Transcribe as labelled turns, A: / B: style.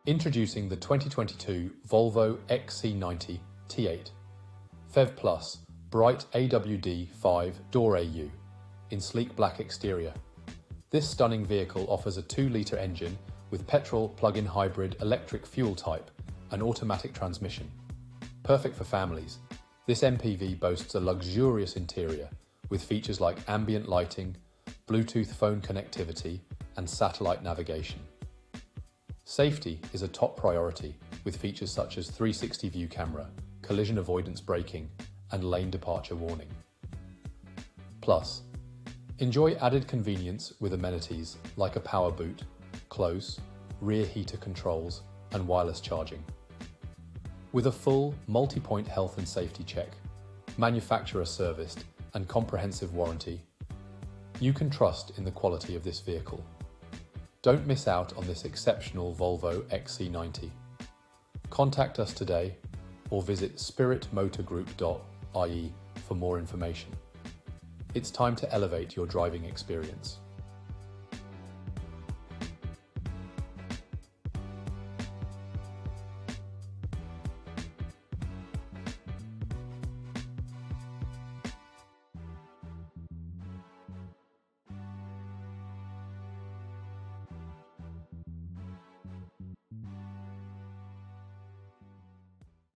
A: Introducing the 2022 Volvo Xc90 T8 Phev Plus bright AWD 5 door AU in sleek black exterior. This stunning vehicle offers a 2-litre engine with petrol plug-in hybrid electric fuel type and automatic transmission. Perfect for families, this MPV boasts a luxurious interior with features like ambient lighting, Bluetooth phone connectivity, and satellite navigation. Safety is a top priority with features such as 360 view camera, collision avoidance braking, and lane departure warning. Plus, enjoy added convenience with amenities like a power boot, close, rear heater controls, and wireless charging. With a full multi-point health and safety check, manufacturer serviced, and comprehensive warranty, you can trust in the quality of this vehicle. Don't miss out on this exceptional Volvo Xc90. Contact us today or visit spiritmotorgroup.ie for more information. It's time to elevate your driving experience.